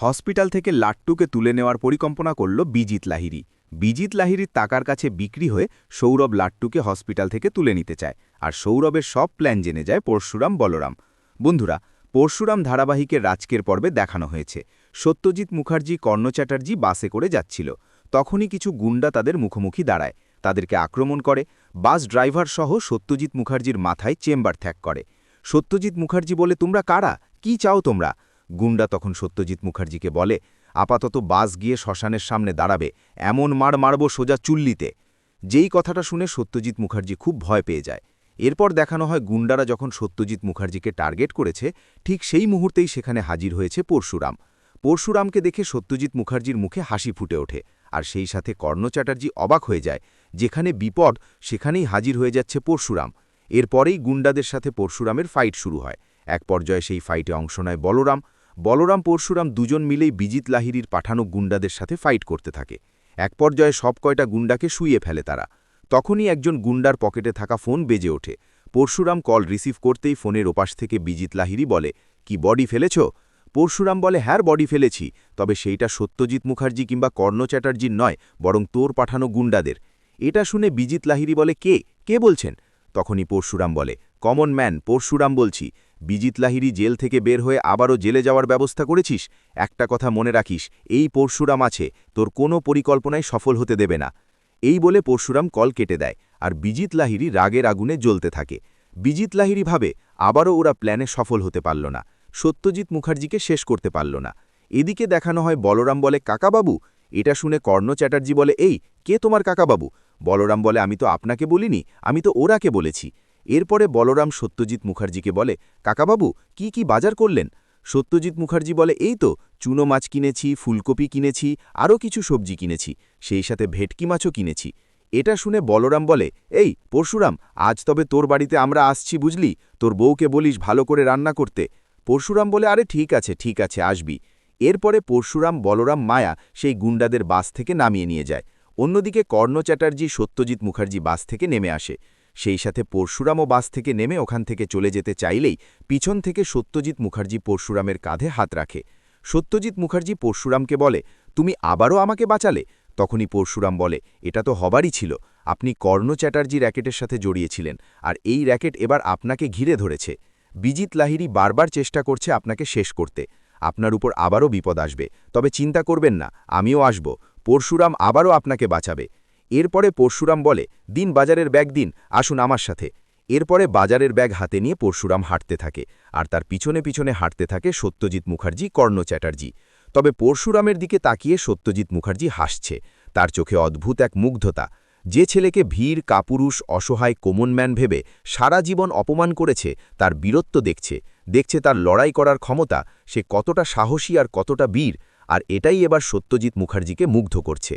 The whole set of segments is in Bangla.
হসপিটাল থেকে লাট্টুকে তুলে নেওয়ার পরিকল্পনা করল বিজিত লাহিড়ী। বিজিত লাহিড়ীর টাকার কাছে বিক্রি হয়ে সৌরভ লাট্টুকে হসপিটাল থেকে তুলে নিতে চায়, আর সৌরভের সব প্ল্যান জেনে যায় পরশুরাম বলরাম। বন্ধুরা, পরশুরাম ধারাবাহিকের রাজকের পর্বে দেখানো হয়েছে সত্যজিৎ মুখার্জি কর্ণ চ্যাটার্জি বাসে করে যাচ্ছিল। তখনই কিছু গুন্ডা তাদের মুখোমুখি দাঁড়ায়, তাদেরকে আক্রমণ করে। বাস ড্রাইভার সহ সত্যজিৎ মুখার্জির মাথায় চেম্বার ত্যাগ করে। সত্যজিৎ মুখার্জি বলে, তোমরা কারা, কি চাও তোমরা? গুন্ডা তখন সত্যজিৎ মুখার্জিকে বলে, আপাতত বাস গিয়ে শ্মশানের সামনে দাঁড়াবে, এমন মার মারব সোজা চুল্লিতে। যেই কথাটা শুনে সত্যজিৎ মুখার্জি খুব ভয় পেয়ে যায়। এরপর দেখানো হয় গুন্ডারা যখন সত্যজিৎ মুখার্জিকে টার্গেট করেছে, ঠিক সেই মুহূর্তেই সেখানে হাজির হয়েছে পরশুরাম। পরশুরামকে দেখে সত্যজিৎ মুখার্জির মুখে হাসি ফুটে ওঠে, আর সেই সাথে কর্ণ চ্যাটার্জি অবাক হয়ে যায়। যেখানে বিপদ সেখানেই হাজির হয়ে যাচ্ছে পরশুরাম। এরপরেই গুন্ডাদের সাথে পরশুরামের ফাইট শুরু হয়। এক পর্যায়ে সেই ফাইটে অংশ নেয় বলরাম পরশুরাম দুজন মিলেই বিজিত লাহিড়ীর পাঠানো গুন্ডাদের সাথে ফাইট করতে থাকে। এক পর্যায়ে সব কয়টা গুন্ডাকে শুইয়ে ফেলে তারা। তখনই একজন গুন্ডার পকেটে থাকা ফোন বেজে ওঠে। পরশুরাম কল রিসিভ করতেই ফোনের ওপাশ থেকে বিজিত লাহিড়ী বলে, কি বডি ফেলেছ? পরশুরাম বলে, হ্যাঁ বডি ফেলেছি, তবে সেইটা সত্যজিৎ মুখার্জি কিংবা কর্ণ চ্যাটার্জির নয়, বরং তোর পাঠানো গুন্ডাদের। এটা শুনে বিজিত লাহিড়ী বলে, কে বলছেন? তখনই পরশুরাম বলে, কমন ম্যান পরশুরাম বলছি। বিজিত লাহিড়ী জেল থেকে বের হয়ে আবারও জেলে যাওয়ার ব্যবস্থা করেছিস। একটা কথা মনে রাখিস, এই পরশুরাম আছে, তোর কোনো পরিকল্পনায় সফল হতে দেবে না। এই বলে পরশুরাম কল কেটে দেয়, আর বিজিত লাহিড়ী রাগের আগুনে জ্বলতে থাকে। বিজিত লাহিড়ী ভাবে আবারও ওরা প্ল্যানে সফল হতে পারল না, সত্যজিৎ মুখার্জিকে শেষ করতে পারল না। এদিকে দেখানো হয় বলরাম বলে, কাকাবাবু। এটা শুনে কর্ণ চ্যাটার্জি বলে, এই কে তোমার কাকাবাবু? বলরাম বলে, আমি তো আপনাকে বলিনি, আমি তো ওরাকে বলেছি। এরপরে বলরাম সত্যজিৎ মুখার্জিকে বলে, কাকাবাবু কি বাজার করলেন? সত্যজিৎ মুখার্জি বলে, এই তো চুনো মাছ কিনেছি, ফুলকপি কিনেছি, আরও কিছু সবজি কিনেছি, সেই সাথে ভেটকি মাছও কিনেছি। এটা শুনে বলরাম বলে, এই পরশুরাম, আজ তবে তোর বাড়িতে আমরা আসছি বুঝলি, তোর বউকে বলিস ভালো করে রান্না করতে। পরশুরাম বলে, আরে ঠিক আছে আসবি। এরপরে পরশুরাম বলরাম মায়া সেই গুন্ডাদের বাস থেকে নামিয়ে নিয়ে যায়। অন্যদিকে কর্ণ চ্যাটার্জি সত্যজিৎ মুখার্জি বাস থেকে নেমে আসে। সেই সাথে পরশুরামও বাস থেকে নেমে ওখান থেকে চলে যেতে চাইলেই পিছন থেকে সত্যজিৎ মুখার্জি পরশুরামের কাঁধে হাত রাখে। সত্যজিৎ মুখার্জি পরশুরামকে বলে, তুমি আবারও আমাকে বাঁচালে? তখনই পরশুরাম বলে, এটা তো হবারই ছিল, আপনি কর্ণ চ্যাটার্জি র্যাকেটের সাথে জড়িয়েছিলেন, আর এই র্যাকেট এবার আপনাকে ঘিরে ধরেছে। বিজিত লাহিড়ী বারবার চেষ্টা করছে আপনাকে শেষ করতে। আপনার উপর আবারও বিপদ আসবে, তবে চিন্তা করবেন না, আমিও আসব, পরশুরাম আবারও আপনাকে বাঁচাবে। এরপরে পরশুরাম বলে, দিন বাজারের ব্যাগ দিন, আসুন আমার সাথে। এরপরে বাজারের ব্যাগ হাতে নিয়ে পরশুরাম হাঁটতে থাকে, আর তার পিছনে পিছনে হাঁটতে থাকে সত্যজিৎ মুখার্জি কর্ণ চ্যাটার্জি। তবে পরশুরামের দিকে তাকিয়ে সত্যজিৎ মুখার্জি হাসছে, তার চোখে অদ্ভুত এক মুগ্ধতা। যে ছেলেকে ভীর কাপুরুষ অসহায় কমনম্যান ভেবে সারা জীবন অপমান করেছে, তার বীরত্ব দেখছে তার লড়াই করার ক্ষমতা, সে কতটা সাহসী আর কতটা বীর, আর এটাই এবার সত্যজিৎ মুখার্জিকে মুগ্ধ করছে।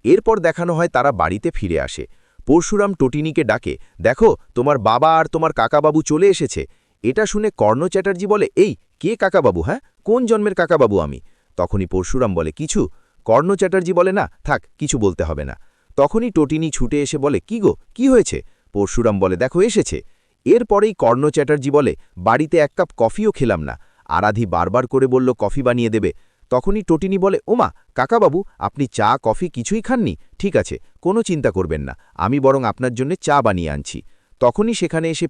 এরপর দেখানো হয় তারা বাড়িতে ফিরে আসে। পরশুরাম টটিনিকে ডাকে, দেখো তোমার বাবা আর তোমার কাকাবাবু চলে এসেছে। এটা শুনে কর্ণ চ্যাটার্জি বলে, এই কে কাকাবাবু? হ্যাঁ, কোন জন্মের কাকাবাবু আমি? তখনই পরশুরাম বলে, কিছু। কর্ণ চ্যাটার্জি বলে, না থাক, কিছু বলতে হবে না। তখনই টটিনি ছুটে এসে বলে, কি গো, কি হয়েছে? পরশুরাম বলে, দেখো এসেছে। এরপরেই কর্ণ চ্যাটার্জি বলে, বাড়িতে এক কাপ কফিও খেলাম না, আরাধি বারবার করে বলল কফি বানিয়ে দেবে। তখনই টটিনি বলে, ওমা কাকাবাবু, আপনি চা কফি কিছুই খাননি? ঠিক আছে, কোনো চিন্তা করবেন না, আমি বরং আপনার জন্য চা বানিয়ে আনছি। তখনই সেখানে এসে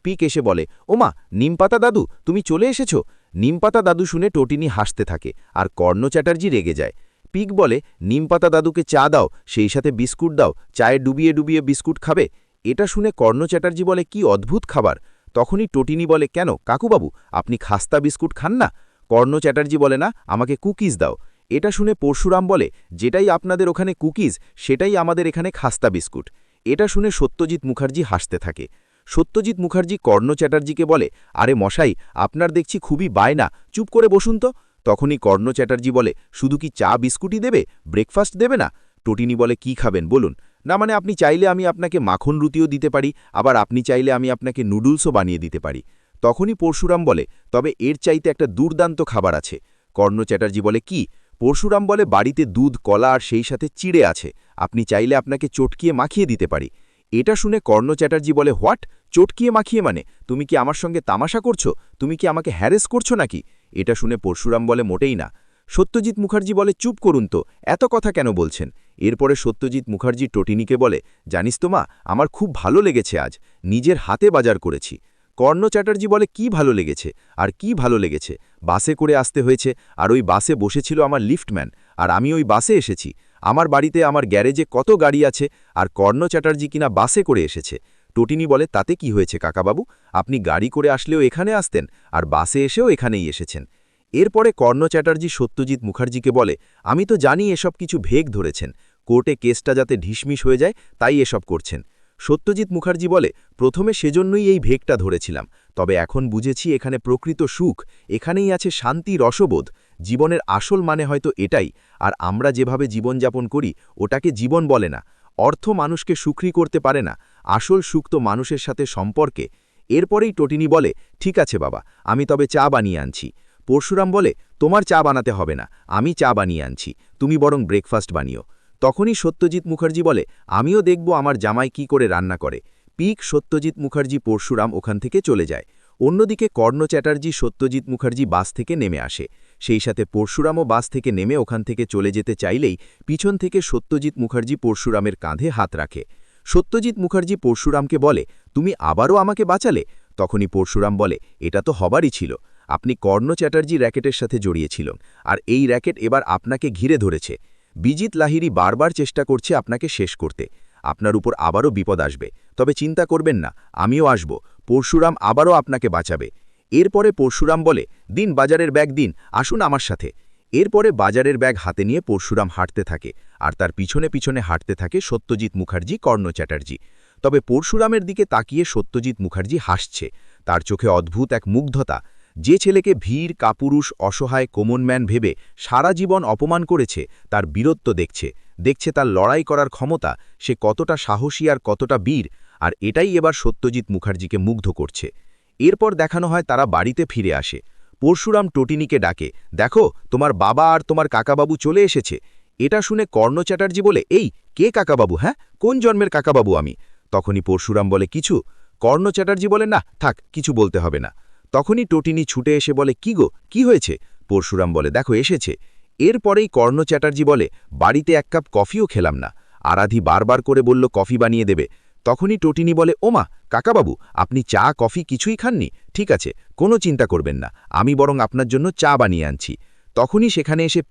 পিক এসে বলে, ওমা নিমপাতা দাদু, তুমি চলে এসেছো? নিমপাতা দাদু শুনে টটিনি হাসতে থাকে, আর কর্ণ চ্যাটার্জি রেগে যায়। পিক বলে, নিমপাতা দাদুকে চা দাও, সেই সাথে বিস্কুট দাও, চায়ে ডুবিয়ে ডুবিয়ে বিস্কুট খাবে। এটা শুনে কর্ণ চ্যাটার্জি বলে, কি অদ্ভুত খাবার। তখনই টটিনি বলে, কেন কাকুবাবু, আপনি খাস্তা বিস্কুট খান না? কর্ণ চ্যাটার্জি বলে, না, আমাকে কুকিজ দাও। এটা শুনে পরশুরাম বলে, যেটাই আপনাদের ওখানে কুকিজ, সেটাই আমাদের এখানে খাস্তা বিস্কুট। এটা শুনে সত্যজিৎ মুখার্জি হাসতে থাকে। সত্যজিৎ মুখার্জি কর্ণ চ্যাটার্জিকে বলে, আরে মশাই, আপনার দেখছি খুবই বায়না, চুপ করে বসুন তো। তখনই কর্ণ চ্যাটার্জি বলে, শুধু কি চা বিস্কুটই দেবে, ব্রেকফাস্ট দেবে না? টটিনি বলে, কি খাবেন বলুন? না মানে আপনি চাইলে আমি আপনাকে মাখন রুটিও দিতে পারি, আবার আপনি চাইলে আমি আপনাকে নুডলসও বানিয়ে দিতে পারি। তখনই পরশুরাম বলে, তবে এর চাইতে একটা দুর্দান্ত খাবার আছে। কর্ণ চ্যাটার্জি বলে, কি? পরশুরাম বলে, বাড়িতে দুধ কলা আর সেই সাথে চিড়ে আছে, আপনি চাইলে আপনাকে চটকিয়ে মাখিয়ে দিতে পারি। এটা শুনে কর্ণ চ্যাটার্জি বলে, হোয়াট? চটকিয়ে মাখিয়ে মানে? তুমি কি আমার সঙ্গে তামাশা করছো? তুমি কি আমাকে হ্যারেস করছো নাকি? এটা শুনে পরশুরাম বলে, মোটেই না। সত্যজিৎ মুখার্জি বলে, চুপ করুন তো, এত কথা কেন বলছেন? এরপরে সত্যজিৎ মুখার্জি টটিনিকে বলে, জানিস তো মা, আমার খুব ভালো লেগেছে আজ, নিজের হাতে বাজার করেছি। কর্ণ চ্যাটার্জি বলে, কি ভালো লেগেছে? আর কি ভালো লেগেছে? বাসে করে আসতে হয়েছে, আর ওই বাসে বসেছিল আমার লিফটম্যান, আর আমি ওই বাসে এসেছি। আমার বাড়িতে আমার গ্যারেজে কত গাড়ি আছে, আর কর্ণ চ্যাটার্জি কিনা বাসে করে এসেছে। টটিনি বলে, তাতে কি হয়েছে কাকাবাবু? আপনি গাড়ি করে আসলেও এখানে আসতেন, আর বাসে এসেও এখানেই এসেছেন। এরপরে কর্ণ চ্যাটার্জি সত্যজিৎ মুখার্জিকে বলে, আমি তো জানি এসব কিছু ভেগ ধরেছেন, কোর্টে কেসটা যাতে ঢিসমিস হয়ে যায় তাই এসব করছেন। সত্যজিৎ মুখার্জি বলে, প্রথমে সেজন্যই এই ভেগটা ধরেছিলাম, তবে এখন বুঝেছি এখানে প্রকৃত সুখ, এখানেই আছে শান্তি, রসবোধ। জীবনের আসল মানে হয়তো এটাই, আর আমরা যেভাবে জীবনযাপন করি ওটাকে জীবন বলে না। অর্থ মানুষকে সুখী করতে পারে না, আসল সুখ তো মানুষের সাথে সম্পর্কে। এরপরেই টটিনি বলে, ঠিক আছে বাবা, আমি তবে চা বানিয়ে আনছি। পরশুরাম বলে, তোমার চা বানাতে হবে না, আমি চা বানিয়ে আনছি, তুমি বরং ব্রেকফাস্ট বানিও। তখনই সত্যজিৎ মুখার্জি বলে, আমিও দেখব আমার জামাই কি করে রান্না করে। পিক সত্যজিৎ মুখার্জি পরশুরাম ওখান থেকে চলে যায়। অন্যদিকে কর্ণ চ্যাটার্জি সত্যজিৎ মুখার্জি বাস থেকে নেমে আসে। সেই সাথে পরশুরামও বাস থেকে নেমে ওখান থেকে চলে যেতে চাইলেই পিছন থেকে সত্যজিৎ মুখার্জি পরশুরামের কাঁধে হাত রাখে। সত্যজিৎ মুখার্জি পরশুরামকে বলে, তুমি আবারও আমাকে বাঁচালে? তখনই পরশুরাম বলে, এটা তো হবারই ছিল। আপনি কর্ণ চ্যাটার্জি র্যাকেটের সাথে জড়িয়েছিলেন, আর এই র্যাকেট এবার আপনাকে ঘিরে ধরেছে। বিজিত লাহিড়ী বারবার চেষ্টা করছে আপনাকে শেষ করতে। আপনার উপর আবারও বিপদ আসবে, তবে চিন্তা করবেন না, আমিও আসব, পরশুরাম আবারও আপনাকে বাঁচাবে। এরপরে পরশুরাম বলে, দিন বাজারের ব্যাগ দিন, আসুন আমার সাথে। এরপরে বাজারের ব্যাগ হাতে নিয়ে পরশুরাম হাঁটতে থাকে, আর তার পিছনে পিছনে হাঁটতে থাকে সত্যজিৎ মুখার্জি, কর্ণ চ্যাটার্জি। তবে পরশুরামের দিকে তাকিয়ে সত্যজিৎ মুখার্জি হাসছে, তার চোখে অদ্ভুত এক মুগ্ধতা। যে ছেলেকে ভীর, কাপুরুষ, অসহায়, কমনম্যান ভেবে সারা জীবন অপমান করেছে, তার বীরত্ব দেখছে তার লড়াই করার ক্ষমতা, সে কতটা সাহসী আর কতটা বীর, আর এটাই এবার সত্যজিৎ মুখার্জিকে মুগ্ধ করছে। এরপর দেখানো হয় তারা বাড়িতে ফিরে আসে। পরশুরাম টটিনিকে ডাকে, দেখো তোমার বাবা আর তোমার কাকাবাবু চলে এসেছে। এটা শুনে কর্ণ চ্যাটার্জি বলে, এই কে কাকাবাবু? হ্যাঁ, কোন জন্মের কাকাবাবু আমি? তখনই পরশুরাম বলে, কিছু। কর্ণ চ্যাটার্জি বলে, না থাক, কিছু বলতে হবে না। তখনই টটিনি ছুটে এসে বলে, কি গো, কি হয়েছে? পরশুরাম বলে, দেখো এসেছে। এরপরেই কর্ণ চ্যাটার্জি বলে, বাড়িতে এক কাপ কফিও খেলাম না, আরাধি বারবার করে বলল কফি বানিয়ে দেবে। তখনই টটিনি বলে, ওমা কাকাবাবু, আপনি চা কফি কিছুই খাননি? ঠিক আছে, কোনো চিন্তা করবেন না, আমি বরং আপনার জন্য চা বানিয়ে আনছি। তখনই সেখানে এসে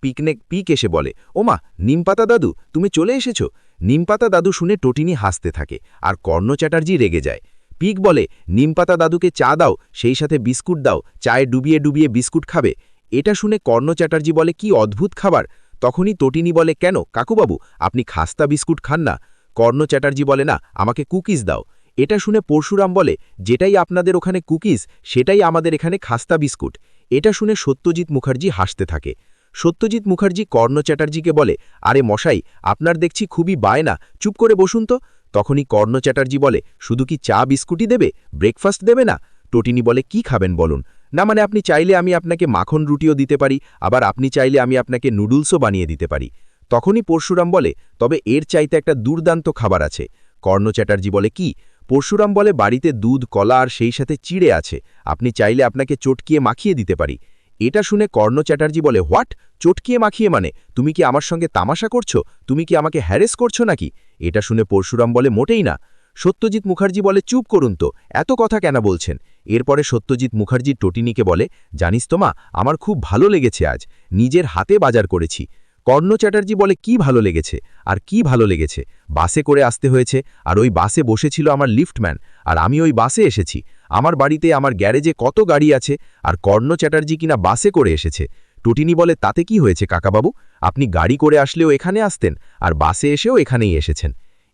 পিক এসে বলে, ওমা নিমপাতা দাদু, তুমি চলে এসেছ। নিমপাতা দাদু শুনে টটিনি হাসতে থাকে, আর কর্ণ চ্যাটার্জি রেগে যায়। পিক বলে, নিমপাতা দাদুকে চা দাও, সেই সাথে বিস্কুট দাও, চায়ে ডুবিয়ে ডুবিয়ে বিস্কুট খাবে। এটা শুনে কর্ণ চ্যাটার্জি বলে, কি অদ্ভুত খাবার। তখনই টটিনি বলে, কেন কাকুবাবু, আপনি খাস্তা বিস্কুট খান না? কর্ণ চ্যাটার্জি বলে, না, আমাকে কুকিজ দাও। এটা শুনে পরশুরাম বলে, যেটাই আপনাদের ওখানে কুকিজ, সেটাই আমাদের এখানে খাস্তা বিস্কুট। এটা শুনে সত্যজিৎ মুখার্জি হাসতে থাকে। সত্যজিৎ মুখার্জি কর্ণ চ্যাটার্জিকে বলে, আরে মশাই, আপনার দেখছি খুবই বায়না, চুপ করে বসুন তো। তখনই কর্ণ চ্যাটার্জি বলে, শুধু কি চা বিস্কুটই দেবে, ব্রেকফাস্ট দেবে না? টটিনি বলে, কি খাবেন বলুন? না মানে আপনি চাইলে আমি আপনাকে মাখন রুটিও দিতে পারি, আবার আপনি চাইলে আমি আপনাকে নুডলসও বানিয়ে দিতে পারি। তখনই পরশুরাম বলে, তবে এর চাইতে একটা দুর্দান্ত খাবার আছে। কর্ণ চ্যাটার্জি বলে, কি? পরশুরাম বলে, বাড়িতে দুধ, কলা আর সেই সাথে চিড়ে আছে, আপনি চাইলে আপনাকে চটকিয়ে মাখিয়ে দিতে পারি। এটা শুনে কর্ণ চ্যাটার্জি বলে, হোয়াট? চটকিয়ে মাখিয়ে মানে? তুমি কি আমার সঙ্গে তামাশা করছো? তুমি কি আমাকে হ্যারেস করছো নাকি? এটা শুনে পরশুরাম বলে, মোটেই না। সত্যজিৎ মুখার্জি বলে, চুপ করুন তো, এত কথা কেন বলছেন? এরপরে সত্যজিৎ মুখার্জি টটিনিকে বলে, জানিস তো মা, আমার খুব ভালো লেগেছে আজ, নিজের হাতে বাজার করেছি। কর্ণ চ্যাটার্জি বলে, কি ভালো লেগেছে? আর কি ভালো লেগেছে? বাসে করে আসতে হয়েছে, আর ওই বাসে বসেছিল আমার লিফটম্যান, আর আমি ওই বাসে এসেছি। আমার বাড়িতে আমার গ্যারেজে কত গাড়ি আছে, আর কর্ণ চ্যাটার্জি কিনা বাসে করে এসেছে। টটিনি বলে, তাতে কি হয়েছে কাকাবাবু? আপনি গাড়ি করে আসলেও এখানে আসতেন, আর বাসে এসেও এখানেই এসেছেন।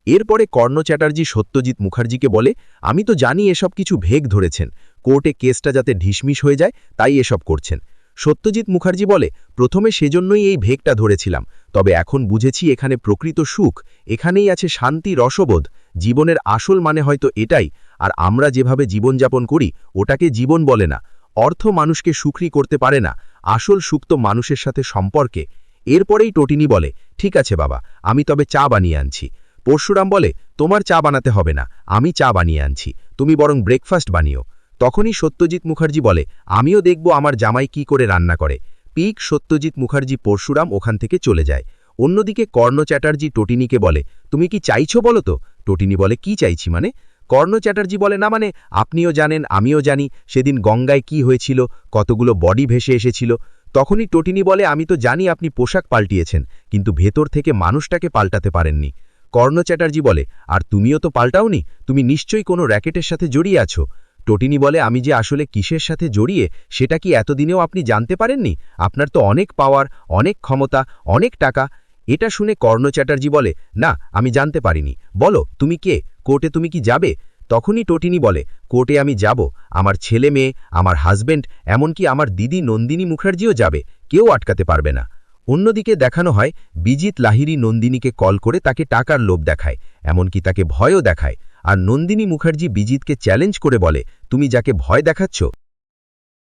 এরপরে কর্ণ চ্যাটার্জি সত্যজিৎ মুখার্জিকে বলে, আমি তো জানি এসব কিছু ভেগ ধরেছেন, কোর্টে কেসটা যাতে ঢিসমিস হয়ে যায় তাই এসব করছেন। সত্যজিৎ মুখার্জি বলে, প্রথমে সেজন্যই এই ভেগটা ধরেছিলাম, তবে এখন বুঝেছি এখানে প্রকৃত সুখ, এখানেই আছে শান্তি, রসবোধ। জীবনের আসল মানে হয়তো এটাই, আর আমরা যেভাবে জীবনযাপন করি ওটাকে জীবন বলে না। অর্থ মানুষকে সুখী করতে পারে না, আসল সুখ তো মানুষের সাথে সম্পর্কে। এরপরেই টটিনি বলে, ঠিক আছে বাবা, আমি তবে চা বানিয়ে আনছি। পরশুরাম বলে, তোমার চা বানাতে হবে না, আমি চা বানিয়ে আনছি, তুমি বরং ব্রেকফাস্ট বানিও। তখনই সত্যজিৎ মুখার্জি বলে, আমিও দেখব আমার জামাই কি করে রান্না করে। পিক সত্যজিৎ মুখার্জি পরশুরাম ওখান থেকে চলে যায়। অন্যদিকে কর্ণ চ্যাটার্জি টটিনিকে বলে, তুমি কি চাইছো বলো তো? টটিনি বলে, কি চাইছি মানে? কর্ণ চ্যাটার্জি বলে, না মানে আপনিও জানেন আমিও জানি সেদিন গঙ্গায় কি হয়েছিল, কতগুলো বডি ভেসে এসেছিল। তখনই টটিনি বলে, আমি তো জানি আপনি পোশাক পাল্টিয়েছেন, কিন্তু ভেতর থেকে মানুষটাকে পাল্টাতে পারেননি। কর্ণ চ্যাটার্জি বলে, আর তুমিও তো পাল্টাওনি, তুমি নিশ্চয়ই কোনো র্যাকেটের সাথে জড়িয়ে আছো। টটিনি বলে, আমি যে আসলে কিসের সাথে জড়িয়ে সেটা কি এতদিনেও আপনি জানতে পারেননি? আপনার তো অনেক পাওয়ার, অনেক ক্ষমতা, অনেক টাকা। এটা শুনে কর্ণ চ্যাটার্জি বলে, না আমি জানতে পারিনি। বলো তুমি কে? কোর্টে তুমি কি যাবে? তখনই টটিনি বলে, কোর্টে আমি যাব, আমার ছেলে মেয়ে, আমার হাজবেন্ড, এমনকি আমার দিদি নন্দিনী মুখার্জিও যাবে, কেউ আটকাতে পারবে না। অন্যদিকে দেখানো হয় বিজিত লাহিড়ী নন্দিনীকে কল করে তাকে টাকার লোভ দেখায়, এমনকি তাকে ভয়ও দেখায়। আর নন্দিনী মুখার্জি বিজিতকে চ্যালেঞ্জ করে বলে, তুমি যাকে ভয় দেখাচ্ছ